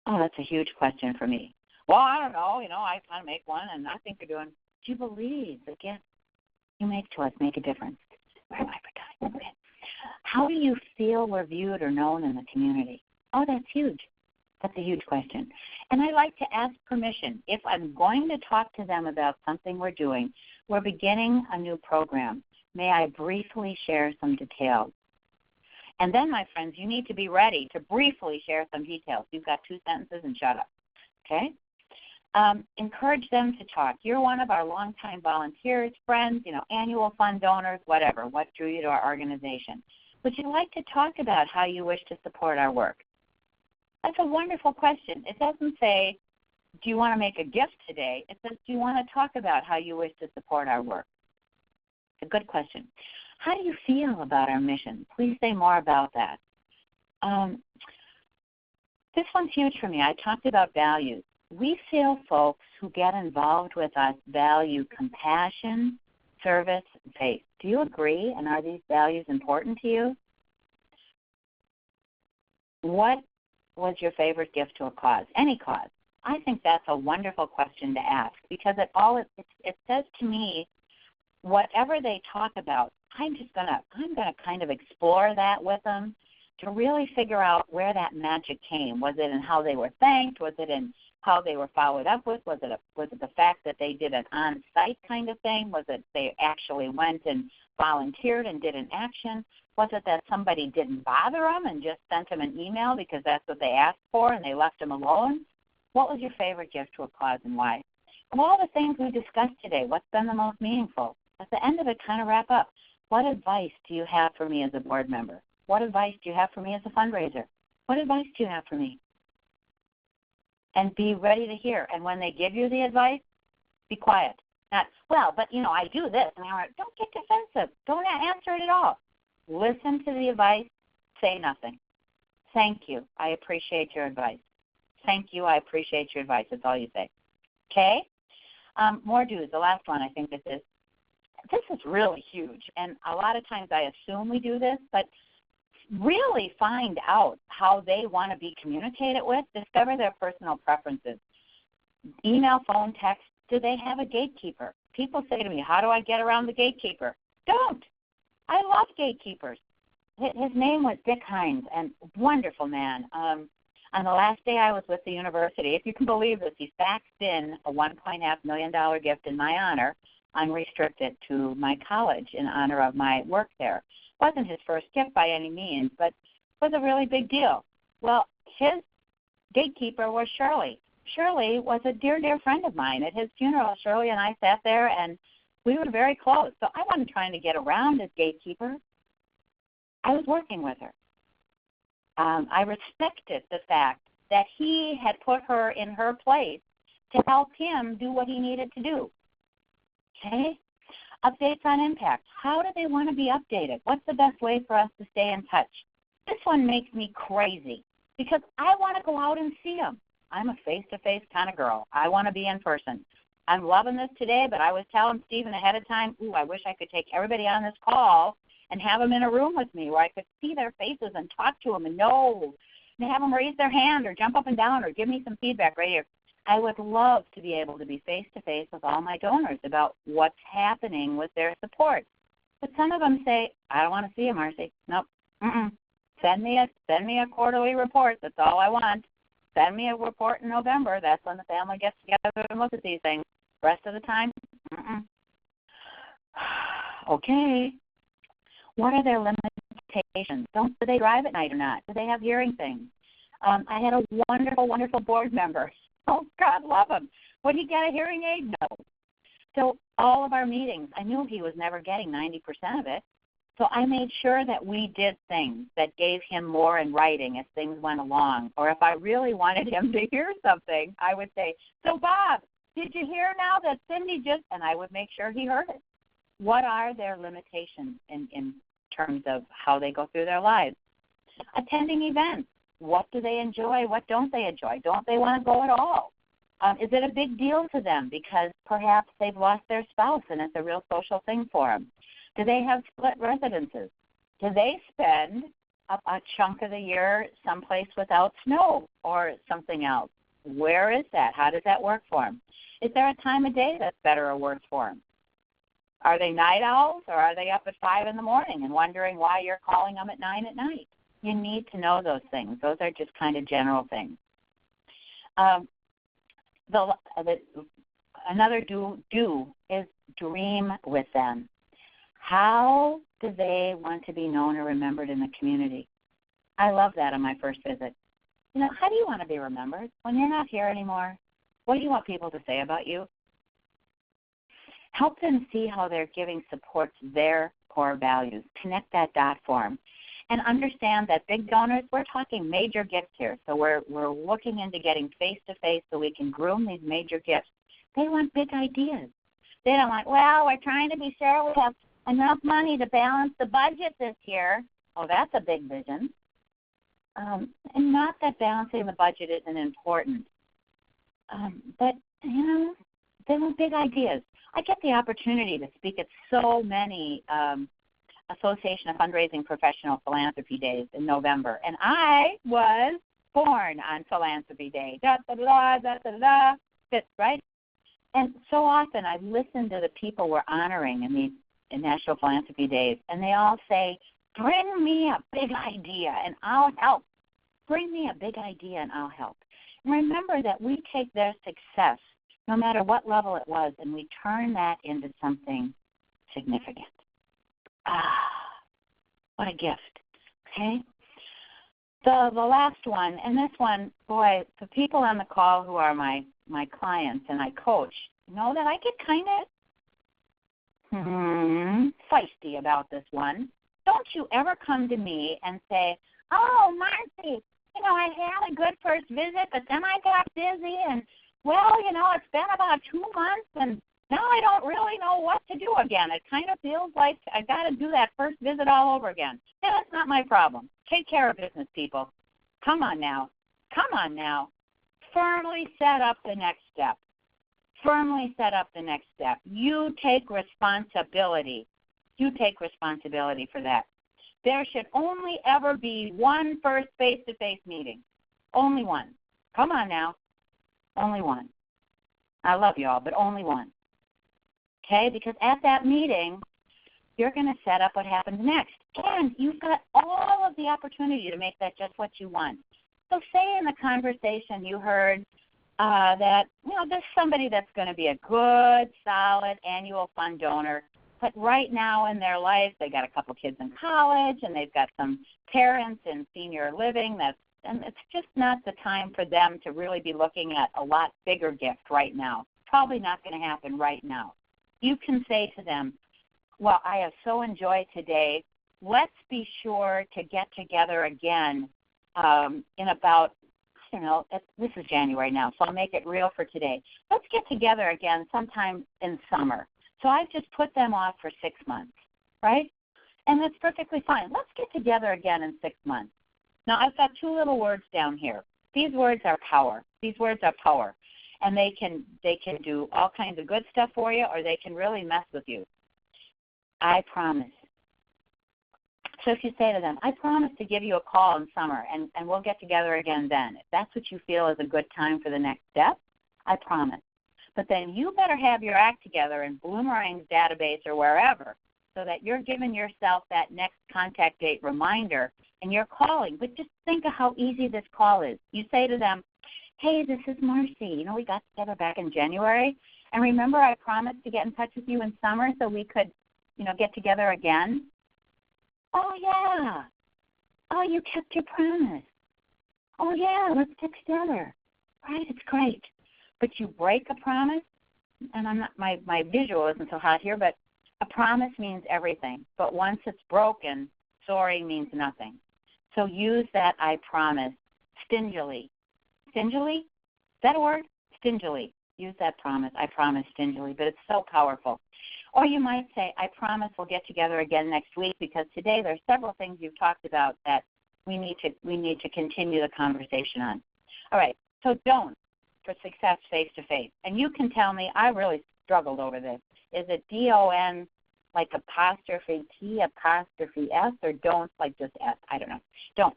Oh, that's a huge question for me. Well, I don't know. I kind of make one, and I think you're doing. Do you believe the gifts you make to us make a difference? Where am I for time? Okay. How do you feel we're viewed or known in the community? Oh, that's huge. That's a huge question. And I like to ask permission. If I'm going to talk to them about something we're doing, we're beginning a new program. May I briefly share some details? And then, my friends, you need to be ready to briefly share some details. You've got 2 sentences and shut up. Okay? Encourage them to talk. You're one of our longtime volunteers, friends, annual fund donors, whatever. What drew you to our organization? Would you like to talk about how you wish to support our work? That's a wonderful question. It doesn't say, do you want to make a gift today? It says, do you want to talk about how you wish to support our work? It's a good question. How do you feel about our mission? Please say more about that. This one's huge for me. I talked about values. We feel folks who get involved with us value compassion, service, and faith. Do you agree? And are these values important to you? What was your favorite gift to a cause? Any cause. I think that's a wonderful question to ask because it says to me, whatever they talk about, I'm gonna kind of explore that with them to really figure out where that magic came. Was it in how they were thanked? Was it in how they were followed up with? Was it the fact that they did an on-site kind of thing? Was it they actually went and volunteered and did an action? Was it that somebody didn't bother them and just sent them an email because that's what they asked for and they left them alone? What was your favorite gift to a cause and why? Of all the things we discussed today, what's been the most meaningful? At the end of it, kind of wrap up. What advice do you have for me as a board member? What advice do you have for me as a fundraiser? What advice do you have for me? And be ready to hear. And when they give you the advice, be quiet. Not, well, but, I do this. And don't get defensive. Don't answer it at all. Listen to the advice. Say nothing. Thank you. I appreciate your advice. Thank you. I appreciate your advice. That's all you say. Okay? More do's. The last one, I think this is really huge. And a lot of times I assume we do this, but really find out how they want to be communicated with. Discover their personal preferences. Email, phone, text. Do they have a gatekeeper? People say to me, how do I get around the gatekeeper? Don't. I love gatekeepers. His name was Dick Hines, and wonderful man. On the last day I was with the university, if you can believe this, he faxed in a $1.5 million gift in my honor, unrestricted, to my college in honor of my work there. It wasn't his first gift by any means, but it was a really big deal. Well, his gatekeeper was Shirley. Shirley was a dear, dear friend of mine. At his funeral, Shirley and I sat there, and we were very close. So I wasn't trying to get around his gatekeeper. I was working with her. I respected the fact that he had put her in her place to help him do what he needed to do. Okay? Updates on impact. How do they want to be updated? What's the best way for us to stay in touch? This one makes me crazy because I want to go out and see them. I'm a face-to-face kind of girl. I want to be in person. I'm loving this today, but I was telling Stephen ahead of time, I wish I could take everybody on this call and have them in a room with me where I could see their faces and talk to them and know, and have them raise their hand or jump up and down or give me some feedback right here. I would love to be able to be face-to-face with all my donors about what's happening with their support. But some of them say, I don't want to see you, Marcy. Nope. Send me a quarterly report. That's all I want. Send me a report in November. That's when the family gets together and looks at these things. Rest of the time, Okay. What are their limitations? Do they drive at night or not? Do they have hearing things? I had a wonderful, wonderful board member. Oh, God love him. Would he get a hearing aid? No. So all of our meetings, I knew he was never getting 90% of it. So I made sure that we did things that gave him more in writing as things went along. Or if I really wanted him to hear something, I would say, so Bob, did you hear now that Cindy just, and I would make sure he heard it. What are their limitations in terms of how they go through their lives? Attending events. What do they enjoy? What don't they enjoy? Don't they want to go at all? Is it a big deal to them because perhaps they've lost their spouse and it's a real social thing for them? Do they have split residences? Do they spend a chunk of the year someplace without snow or something else? Where is that? How does that work for them? Is there a time of day that's better or worse for them? Are they night owls or are they up at 5 in the morning and wondering why you're calling them at 9 at night? You need to know those things. Those are just kind of general things. Another do is dream with them. How do they want to be known or remembered in the community? I love that on my first visit. How do you want to be remembered when you're not here anymore? What do you want people to say about you? Help them see how their giving supports their core values. Connect that dot for them. And understand that big donors, we're talking major gifts here. So we're looking into getting face-to-face so we can groom these major gifts. They want big ideas. They don't want, well, we're trying to be sure we have enough money to balance the budget this year. Oh, that's a big vision. And not that balancing the budget isn't important. But, they want big ideas. I get the opportunity to speak at so many Association of Fundraising Professional Philanthropy Days in November, and I was born on Philanthropy Day. Fits, right? And so often I listen to the people we're honoring in these National Philanthropy Days, and they all say, bring me a big idea and I'll help. Bring me a big idea and I'll help. And remember that we take their success, no matter what level it was, and we turn that into something significant. What a gift, okay? The last one, and this one, boy, the people on the call who are my clients and I coach know that I get kind of feisty about this one. Don't you ever come to me and say, oh, Marcy, I had a good first visit, but then I got busy and, well, it's been about 2 months and now I don't really know what to do again. It kind of feels like I've got to do that first visit all over again. Yeah, that's not my problem. Take care of business, people. Come on now. Firmly set up the next step. You take responsibility. For that. There should only ever be one first face-to-face meeting. Only one. Come on now. Only one. I love you all, but only one. Okay, because at that meeting, you're going to set up what happens next. And you've got all of the opportunity to make that just what you want. So say in the conversation you heard that, there's somebody that's going to be a good, solid annual fund donor, but right now in their life they got a couple kids in college and they've got some parents in senior living and it's just not the time for them to really be looking at a lot bigger gift right now. Probably not going to happen right now. You can say to them, well, I have so enjoyed today. Let's be sure to get together again in about, this is January now, so I'll make it real for today. Let's get together again sometime in summer. So I've just put them off for 6 months, right? And that's perfectly fine. Let's get together again in 6 months. Now, I've got 2 little words down here. These words are power. And they can do all kinds of good stuff for you, or they can really mess with you. I promise. So if you say to them, I promise to give you a call in summer, and we'll get together again then. If that's what you feel is a good time for the next step, I promise. But then you better have your act together in Bloomerang's database or wherever so that you're giving yourself that next contact date reminder and you're calling. But just think of how easy this call is. You say to them, hey, this is Marcy. You know, we got together back in January. And remember I promised to get in touch with you in summer so we could, you know, get together again? Oh, yeah. Oh, you kept your promise. Oh, yeah, let's get together. Right, it's great. But you break a promise, and I'm not, my visual isn't so hot here, but a promise means everything. But once it's broken, sorry means nothing. So use that I promise stingily. Stingily? Is that a word? Stingily. Use that promise. I promise stingily, but it's so powerful. Or you might say, I promise we'll get together again next week because today there are several things you've talked about that we need to continue the conversation on. All right, so don't for success face-to-face. And you can tell me, I really struggled over this. Is it D-O-N like apostrophe T, apostrophe S, or don't like just S? I don't know. Don't.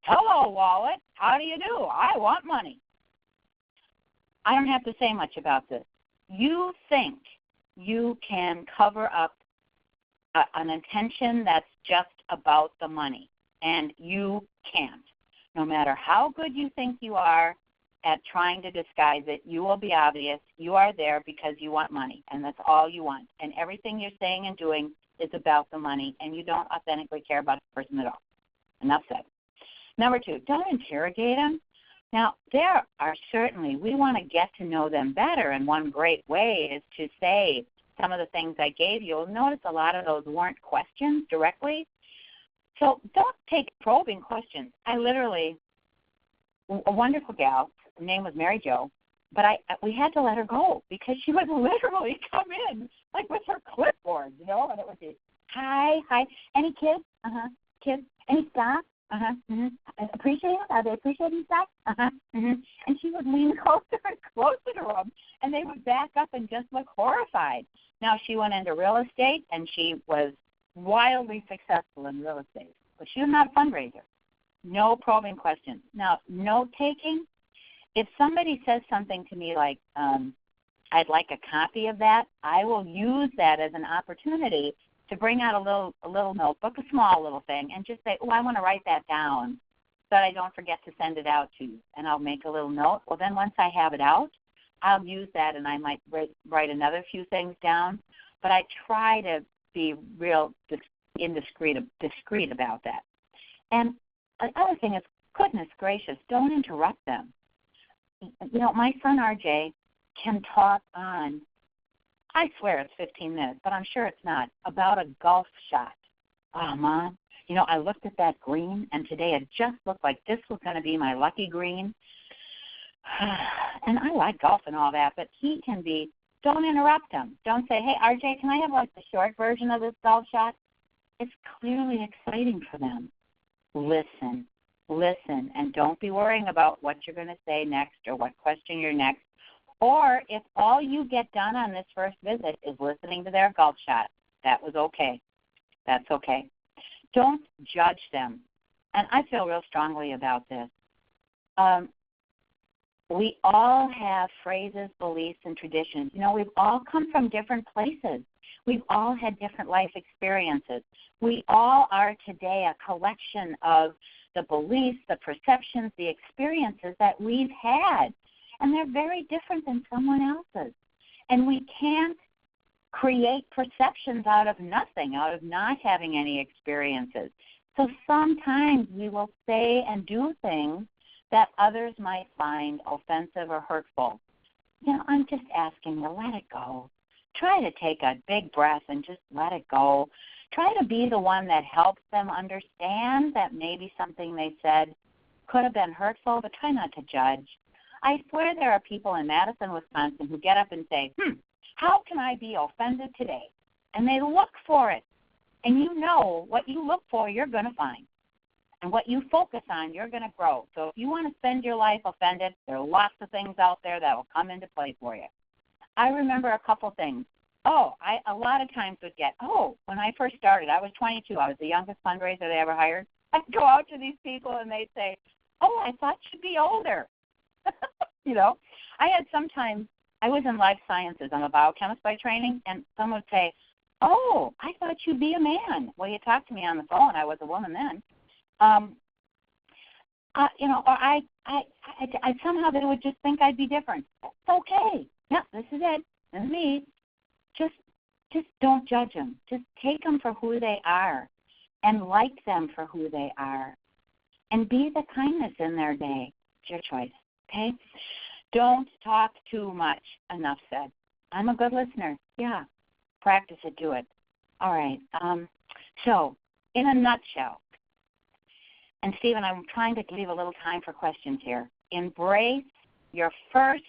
Hello, wallet. How do you do? I want money. I don't have to say much about this. You think you can cover up an intention that's just about the money, and you can't. No matter how good you think you are at trying to disguise it, you will be obvious. You are there because you want money, and that's all you want. And everything you're saying and doing is about the money, and you don't authentically care about the person at all. Enough said. Number 2, don't interrogate them. Now, there are certainly, we want to get to know them better, and one great way is to say some of the things I gave you. You'll notice a lot of those weren't questions directly. So don't take probing questions. I literally, a wonderful gal, her name was Mary Jo, but we had to let her go because she would literally come in like with her clipboard, you know, and it would be, hi, any kids? Kids? Any stock? Appreciate it? Are they appreciating stock? And she would lean closer and closer to them, and they would back up and just look horrified. Now, she went into real estate, and she was wildly successful in real estate, but she was not a fundraiser. No probing questions. Now, note-taking, if somebody says something to me like, I'd like a copy of that, I will use that as an opportunity to bring out a little notebook, a small little thing, and just say, oh, I want to write that down so that I don't forget to send it out to you. And I'll make a little note. Well, then once I have it out, I'll use that, and I might write another few things down. But I try to be real discreet about that. And the other thing is, goodness gracious, don't interrupt them. You know, my son RJ can talk on, I swear it's 15 minutes, but I'm sure it's not, about a golf shot. Oh, Mom, you know, I looked at that green, and today it just looked like this was going to be my lucky green. And I like golf and all that, but he can be, don't interrupt him. Don't say, hey, RJ, can I have like the short version of this golf shot? It's clearly exciting for them. Listen, and don't be worrying about what you're going to say next or what question you're next. Or if all you get done on this first visit is listening to their golf shot, that was okay. That's okay. Don't judge them. And I feel real strongly about this. We all have phrases, beliefs, and traditions. You know, we've all come from different places. We've all had different life experiences. We all are today a collection of the beliefs, the perceptions, the experiences that we've had. And they're very different than someone else's. And we can't create perceptions out of nothing, out of not having any experiences. So sometimes we will say and do things that others might find offensive or hurtful. You know, I'm just asking you, let it go. Try to take a big breath and just let it go. Try to be the one that helps them understand that maybe something they said could have been hurtful, but try not to judge. I swear there are people in Madison, Wisconsin who get up and say, how can I be offended today? And they look for it. And you know what you look for, you're going to find. And what you focus on, you're going to grow. So if you want to spend your life offended, there are lots of things out there that will come into play for you. I remember a couple things. A lot of times would get, when I first started, I was 22. I was the youngest fundraiser they ever hired. I'd go out to these people and they'd say, I thought you'd be older. You know, I had sometimes, I was in life sciences. I'm a biochemist by training, and someone would say, oh, I thought you'd be a man. Well, you talked to me on the phone. I was a woman then. Or I somehow they would just think I'd be different. It's okay. Yeah, this is it. This is me. Just don't judge them. Just take them for who they are and like them for who they are. And be the kindness in their day. It's your choice, okay? Don't talk too much. Enough said. I'm a good listener. Yeah. Practice it. Do it. All right. So, in a nutshell, and Stephen, I'm trying to leave a little time for questions here. Embrace your first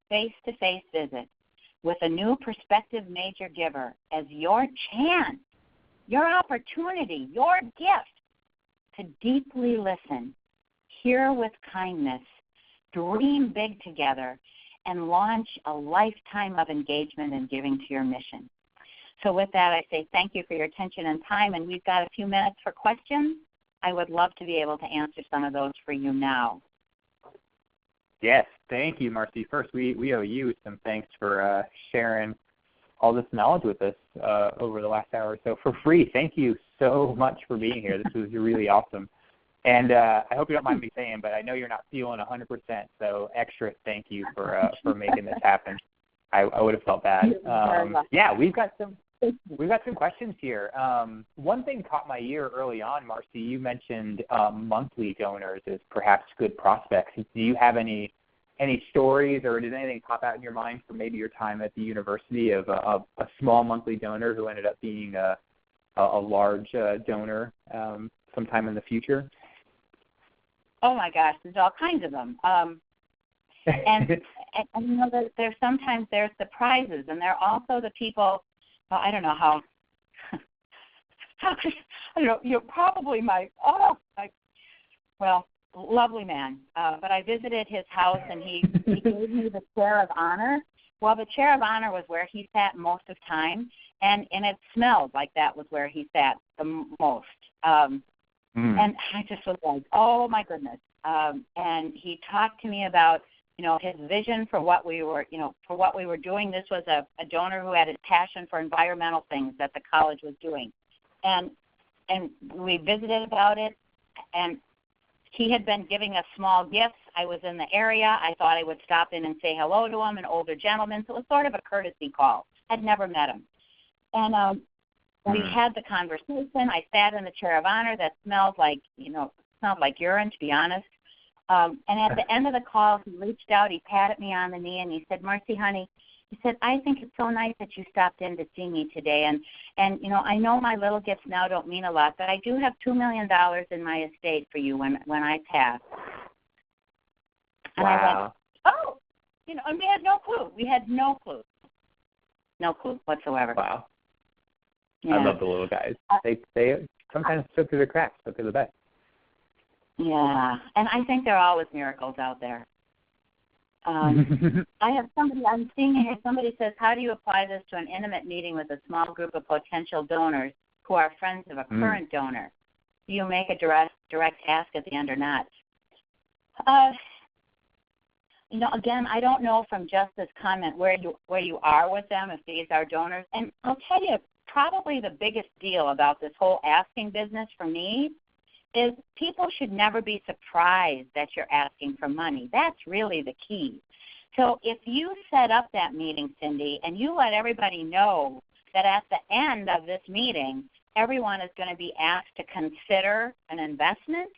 face-to-face visit with a new prospective major giver as your chance, your opportunity, your gift to deeply listen, hear with kindness, dream big together, and launch a lifetime of engagement and giving to your mission. So with that, I say thank you for your attention and time, and we've got a few minutes for questions. I would love to be able to answer some of those for you now. Yes, thank you, Marcy. First, we owe you some thanks for sharing all this knowledge with us over the last hour or so for free. Thank you so much for being here. This was really awesome. And I hope you don't mind me saying, but I know you're not feeling 100%, so extra thank you for making this happen. I would have felt bad. Yeah, we've got some questions here. One thing caught my ear early on, Marcy. You mentioned monthly donors as perhaps good prospects. Do you have any stories, or did anything pop out in your mind from maybe your time at the university of a small monthly donor who ended up being a large donor sometime in the future? Oh my gosh, there's all kinds of them. And you know that sometimes there's surprises, and there are also the people. Well, I don't know how could, I don't know, you're probably lovely man. But I visited his house, and he gave me the chair of honor. Well, the chair of honor was where he sat most of the time, and it smelled like that was where he sat the most. And I just was like, oh my goodness. And he talked to me about, his vision for what we were doing. This was a donor who had a passion for environmental things that the college was doing. And we visited about it, and he had been giving us small gifts. I was in the area. I thought I would stop in and say hello to him, an older gentleman. So it was sort of a courtesy call. I'd never met him. And we had the conversation. I sat in the chair of honor that smelled like urine, to be honest. And at the end of the call, he reached out, he patted me on the knee, and he said, Marcy, honey, he said, I think it's so nice that you stopped in to see me today. And I know my little gifts now don't mean a lot, but I do have $2 million in my estate for you when I pass. And wow. I went, oh, and we had no clue. We had no clue. No clue whatsoever. Wow. Yeah. I love the little guys. They sometimes slip through the cracks, but they're the best. Yeah, and I think there are always miracles out there. I have somebody, I'm seeing here, somebody says, how do you apply this to an intimate meeting with a small group of potential donors who are friends of a current donor? Do you make a direct ask at the end or not? Again, I don't know from just this comment where you are with them, if these are donors. And I'll tell you, probably the biggest deal about this whole asking business for me is people should never be surprised that you're asking for money. That's really the key. So if you set up that meeting, Cindy, and you let everybody know that at the end of this meeting, everyone is going to be asked to consider an investment,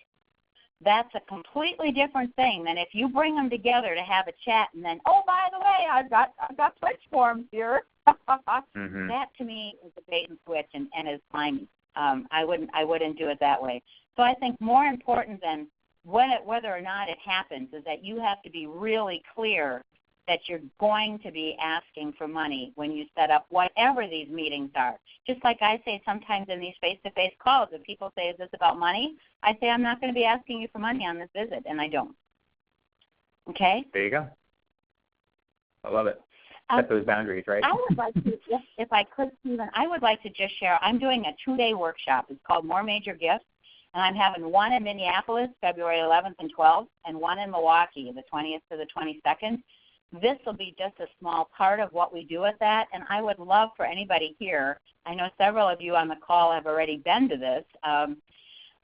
that's a completely different thing than if you bring them together to have a chat and then, oh, by the way, I've got switch forms here. That to me is a bait and switch and is slimy. I wouldn't do it that way. So I think more important than whether or not it happens is that you have to be really clear that you're going to be asking for money when you set up whatever these meetings are. Just like I say sometimes in these face-to-face calls, if people say, is this about money? I say, I'm not going to be asking you for money on this visit, and I don't. Okay? There you go. I love it. Set those boundaries, right? I would like to, if I could, Stephen, I would like to just share, I'm doing a 2-day workshop. It's called More Major Gifts, and I'm having one in Minneapolis, February 11th and 12th, and one in Milwaukee, the 20th to the 22nd. this will be just a small part of what we do with that, and I would love for anybody here, I know several of you on the call have already been to this,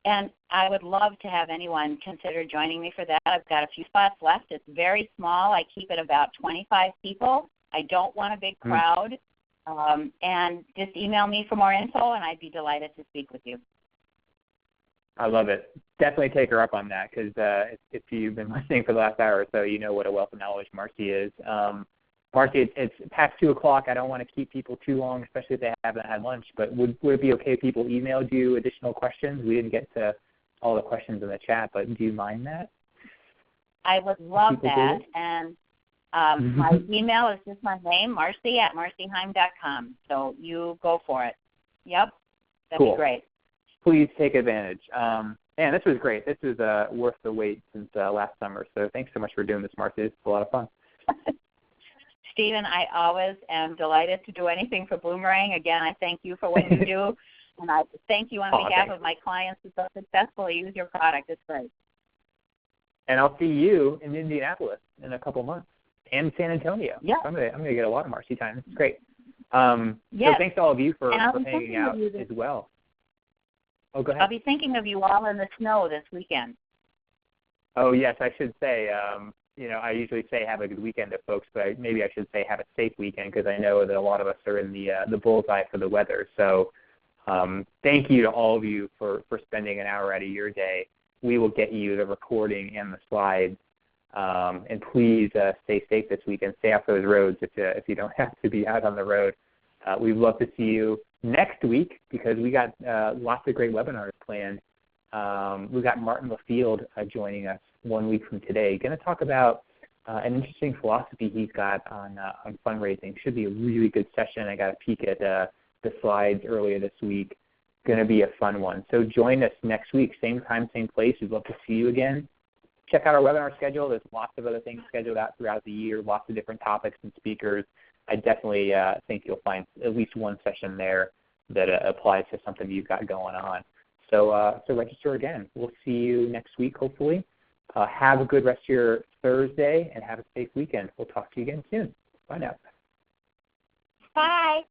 and I would love to have anyone consider joining me for that. I've got a few spots left. It's very small. I keep it about 25 people. I don't want a big crowd. And just email me for more info, and I'd be delighted to speak with you. I love it. Definitely take her up on that, because if you've been listening for the last hour or so, you know what a wealth of knowledge Marcy is. Marcy, it's past 2 o'clock. I don't want to keep people too long, especially if they haven't had lunch. But would it be okay if people emailed you additional questions? We didn't get to all the questions in the chat, but do you mind that? I would love that. And my email is just my name, Marcy@marcyheim.com. So you go for it. Yep, that'd be great. Please take advantage. Man, this was great. This is worth the wait since last summer. So thanks so much for doing this, Marcy. It's a lot of fun. Stephen, I always am delighted to do anything for Bloomerang. Again, I thank you for what you do, and I thank you on behalf of my clients who so successfully use your product. It's great. And I'll see you in Indianapolis in a couple months, and San Antonio. Yeah. I'm gonna get a lot of Marcy time. It's great. So thanks to all of you for hanging out as well. Oh, go ahead. I'll be thinking of you all in the snow this weekend. Oh, yes, I should say, I usually say have a good weekend to folks, but maybe I should say have a safe weekend, because I know that a lot of us are in the bullseye for the weather. So thank you to all of you for spending an hour out of your day. We will get you the recording and the slides. And please stay safe this weekend. Stay off those roads if you don't have to be out on the road. We'd love to see you next week, because we got lots of great webinars planned. We've got Martin LaField joining us 1 week from today. Going to talk about an interesting philosophy he's got on fundraising. Should be a really good session. I got a peek at the slides earlier this week. Going to be a fun one. So join us next week, same time, same place. We'd love to see you again. Check out our webinar schedule. There's lots of other things scheduled out throughout the year, lots of different topics and speakers. I definitely think you'll find at least one session there that applies to something you've got going on. So register again. We'll see you next week, hopefully. Have a good rest of your Thursday, and have a safe weekend. We'll talk to you again soon. Bye now. Bye.